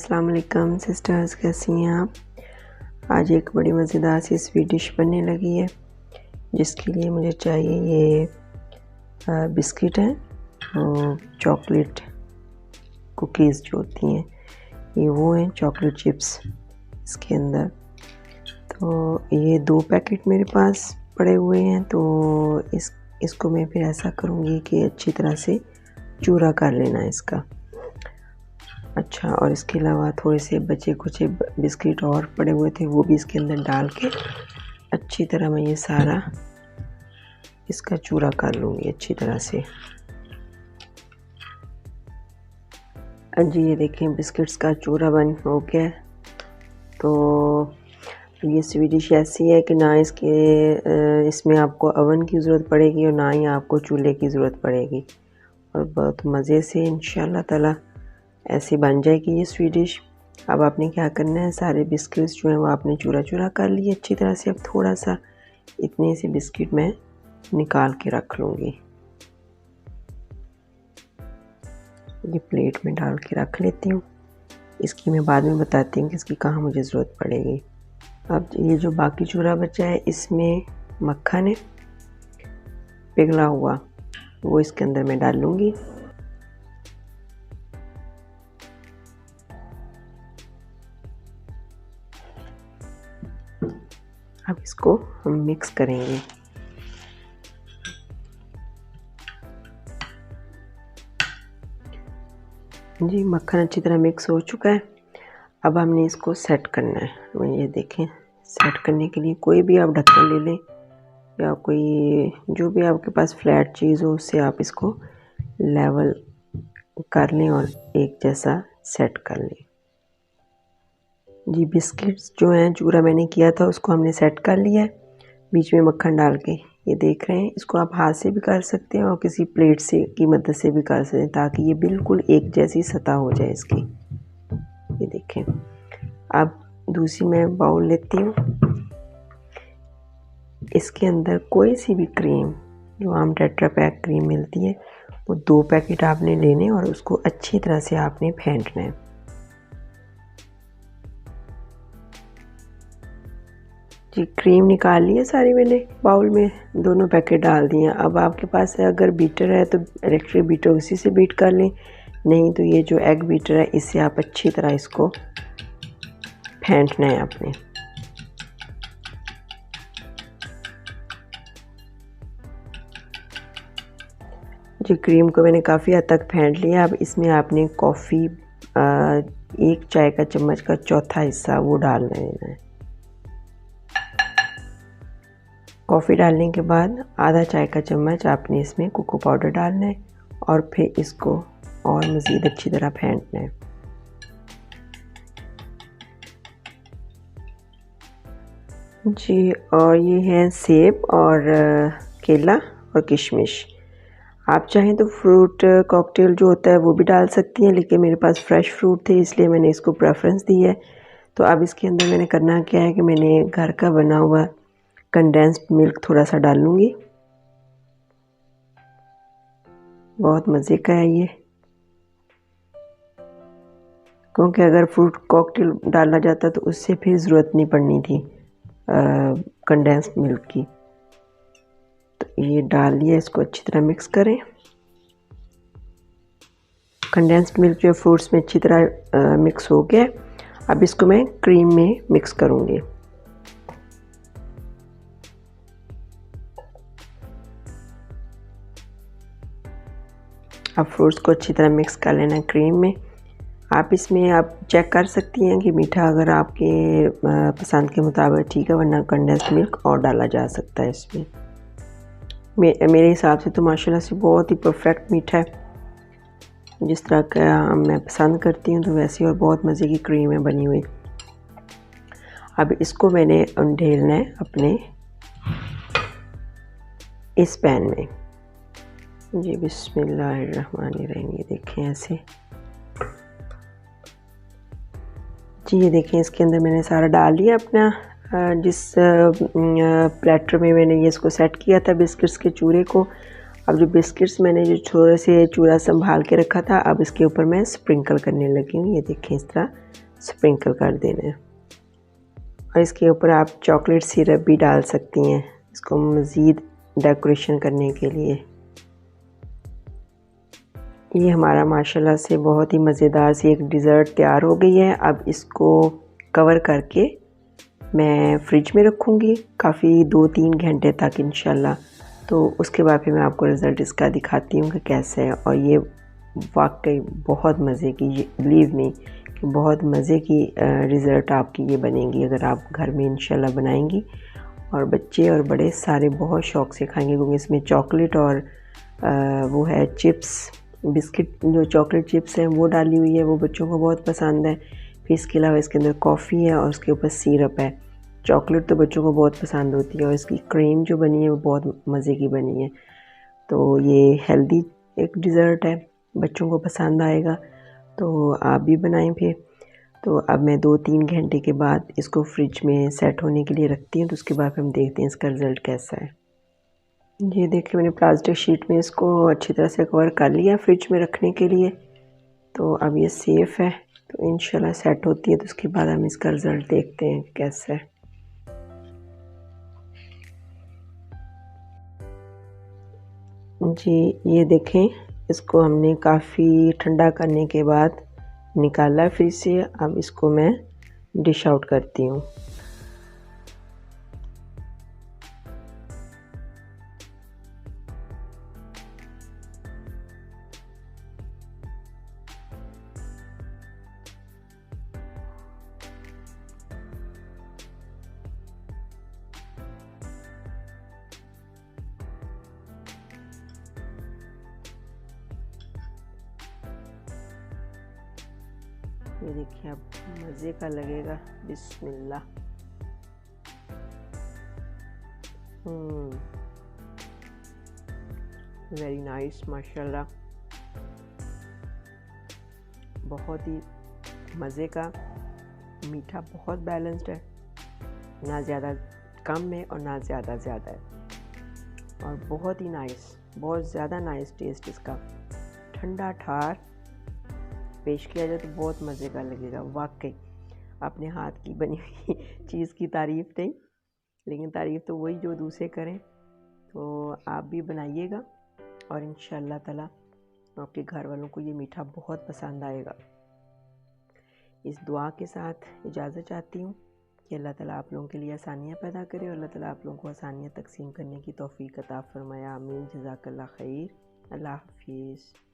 अस्सलाम वालेकुम सिस्टर्स, कैसी हैं आप। आज एक बड़ी मज़ेदार सी स्वीट डिश बनने लगी है, जिसके लिए मुझे चाहिए ये बिस्किट हैं, चॉकलेट कुकीज़ जो होती हैं ये वो हैं, चॉकलेट चिप्स इसके अंदर। तो ये 2 पैकेट मेरे पास पड़े हुए हैं। तो इसको मैं फिर ऐसा करूँगी कि अच्छी तरह से चूरा कर लेना है इसका। अच्छा, और इसके अलावा थोड़े से बचे कुछ बिस्किट और पड़े हुए थे, वो भी इसके अंदर डाल के अच्छी तरह मैं ये सारा इसका चूरा कर लूँगी अच्छी तरह से। जी ये देखें बिस्किट्स का चूरा बन हो गया। तो ये स्वीट डिश ऐसी है कि ना इसमें आपको अवन की ज़रूरत पड़ेगी और ना ही आपको चूल्हे की ज़रूरत पड़ेगी, और बहुत मज़े से इंशाल्लाह ताला ऐसी बन जाएगी ये स्वीट डिश। अब आपने क्या करना है, सारे बिस्किट्स जो हैं वो आपने चूरा चूरा कर लिए अच्छी तरह से। अब थोड़ा सा इतने से बिस्किट मैं निकाल के रख लूँगी, ये प्लेट में डाल के रख लेती हूँ। इसकी मैं बाद में बताती हूँ कि इसकी कहाँ मुझे ज़रूरत पड़ेगी। अब ये जो बाकी चूरा बचा है, इसमें मक्खन है पिघला हुआ, वो इसके अंदर मैं डाल लूँगी। अब इसको हम मिक्स करेंगे। जी मक्खन अच्छी तरह मिक्स हो चुका है। अब हमने इसको सेट करना है। वो ये देखें, सेट करने के लिए कोई भी आप ढक्कन ले लें या कोई जो भी आपके पास फ्लैट चीज़ हो, उससे आप इसको लेवल कर लें और एक जैसा सेट कर लें। जी बिस्किट्स जो हैं चूरा मैंने किया था उसको हमने सेट कर लिया है बीच में मक्खन डाल के। ये देख रहे हैं, इसको आप हाथ से भी कर सकते हैं और किसी प्लेट से की मदद से भी कर सकते हैं, ताकि ये बिल्कुल एक जैसी सतह हो जाए इसकी। ये देखें। अब दूसरी मैं बाउल लेती हूँ, इसके अंदर कोई सी भी क्रीम जो आम टेट्रा पैक क्रीम मिलती है वो 2 पैकेट आपने लेने और उसको अच्छी तरह से आपने फेंटना है। जी क्रीम निकाल ली है सारी मैंने बाउल में, दोनों पैकेट डाल दिए हैं। अब आपके पास अगर बीटर है तो इलेक्ट्रिक बीटर उसी से बीट कर लें, नहीं तो ये जो एग बीटर है इससे आप अच्छी तरह इसको फेंटना है आपने। जी क्रीम को मैंने काफ़ी हद तक फेंट लिया। अब इसमें आपने कॉफ़ी 1 चाय का चम्मच का चौथा हिस्सा वो डालना है। कॉफ़ी डालने के बाद आधा चाय का चम्मच आपने इसमें कोको पाउडर डालना है और फिर इसको और मज़ीद अच्छी तरह फेंटना है। जी और ये है सेब और केला और किशमिश। आप चाहें तो फ्रूट कॉकटेल जो होता है वो भी डाल सकती हैं, लेकिन मेरे पास फ्रेश फ्रूट थे इसलिए मैंने इसको प्रेफरेंस दी है। तो अब इसके अंदर मैंने करना क्या है कि मैंने घर का बना हुआ कंडेंस्ड मिल्क थोड़ा सा डाल लूँगी। बहुत मज़े का है ये, क्योंकि अगर फ्रूट कॉकटेल डाला जाता तो उससे फिर ज़रूरत नहीं पड़नी थी कंडेंस्ड मिल्क की। तो ये डाल लिया, इसको अच्छी तरह मिक्स करें। कंडेंस्ड मिल्क जो फ्रूट्स में अच्छी तरह मिक्स हो गया। अब इसको मैं क्रीम में मिक्स करूँगी। अब फ्रूट्स को अच्छी तरह मिक्स कर लेना क्रीम में। आप इसमें आप चेक कर सकती हैं कि मीठा अगर आपके पसंद के मुताबिक ठीक है, वरना कंडेंस्ड मिल्क और डाला जा सकता है इसमें। मेरे हिसाब से तो माशाल्लाह से बहुत ही परफेक्ट मीठा है, जिस तरह का मैं पसंद करती हूँ तो वैसी, और बहुत मज़े की क्रीम है बनी हुई। अब इसको मैंने ढेलना है अपने इस पैन में। जी बिस्मिल्लाहिर्रहमानिर्रहीम। ये देखें ऐसे। जी ये देखें, इसके अंदर मैंने सारा डाल लिया अपना जिस प्लेटर में मैंने ये इसको सेट किया था बिस्किट्स के चूरे को। अब जो बिस्किट्स मैंने जो थोड़े से चूरा संभाल के रखा था, अब इसके ऊपर मैं स्प्रिंकल करने लगी हूँ। ये देखें, इस तरह स्प्रिंकल कर देना है। और इसके ऊपर आप चॉकलेट सिरप भी डाल सकती हैं इसको मज़ीद डेकोरेशन करने के लिए। ये हमारा माशाल्लाह से बहुत ही मज़ेदार सी एक डिज़र्ट तैयार हो गई है। अब इसको कवर करके मैं फ्रिज में रखूँगी काफ़ी 2-3 घंटे तक इंशाल्लाह। तो उसके बाद फिर मैं आपको रिज़ल्ट इसका दिखाती हूँ कि कैसे है। और ये वाकई बहुत मज़े की, ये बिलीव मी कि बहुत मज़े की रिज़ल्ट आपकी ये बनेगी अगर आप घर में इंशाल्लाह बनाएंगी। और बच्चे और बड़े सारे बहुत शौक़ से खाएंगे, क्योंकि इसमें चॉकलेट और वो है चिप्स, बिस्किट जो चॉकलेट चिप्स हैं वो डाली हुई है, वो बच्चों को बहुत पसंद है। फिर इसके अलावा इसके अंदर कॉफ़ी है और उसके ऊपर सिरप है। चॉकलेट तो बच्चों को बहुत पसंद होती है और इसकी क्रीम जो बनी है वो बहुत मज़े की बनी है। तो ये हेल्दी एक डिज़र्ट है, बच्चों को पसंद आएगा, तो आप भी बनाएं फिर। तो अब मैं 2-3 घंटे के बाद इसको फ्रिज में सेट होने के लिए रखती हूँ। तो उसके बाद हम देखते हैं इसका रिज़ल्ट कैसा है। ये देखिए, मैंने प्लास्टिक शीट में इसको अच्छी तरह से कवर कर लिया फ्रिज में रखने के लिए। तो अब ये सेफ़ है, तो इंशाल्लाह सेट होती है तो उसके बाद हम इसका रिज़ल्ट देखते हैं कैसा है। जी, ये देखें, इसको हमने काफ़ी ठंडा करने के बाद निकाला फ्रिज से। अब इसको मैं डिश आउट करती हूँ। ये देखिए, अब मज़े का लगेगा। बिस्मिल्लाह। वेरी नाइस माशाल्लाह, बहुत ही मज़े का। मीठा बहुत बैलेंस्ड है, ना ज़्यादा कम है और ना ज़्यादा ज़्यादा है। और बहुत ही नाइस, बहुत ज़्यादा नाइस टेस्ट इसका। ठंडा ठार पेश किया जाए तो बहुत मज़े का लगेगा वाकई। अपने हाथ की बनी हुई चीज़ की तारीफ़ नहीं, लेकिन तारीफ़ तो वही जो दूसरे करें। तो आप भी बनाइएगा और इंशाअल्लाह ताला आपके घर वालों को ये मीठा बहुत पसंद आएगा। इस दुआ के साथ इजाज़त चाहती हूँ कि अल्लाह ताला आप लोगों के लिए आसानियाँ पैदा करे और अल्लाह ताला आप लोगों को आसानियाँ तकसीम करने की तौफ़ीक अता फ़रमाया। आमीन। जज़ाकल्लाह खैर। अल्लाह हाफ़िज़।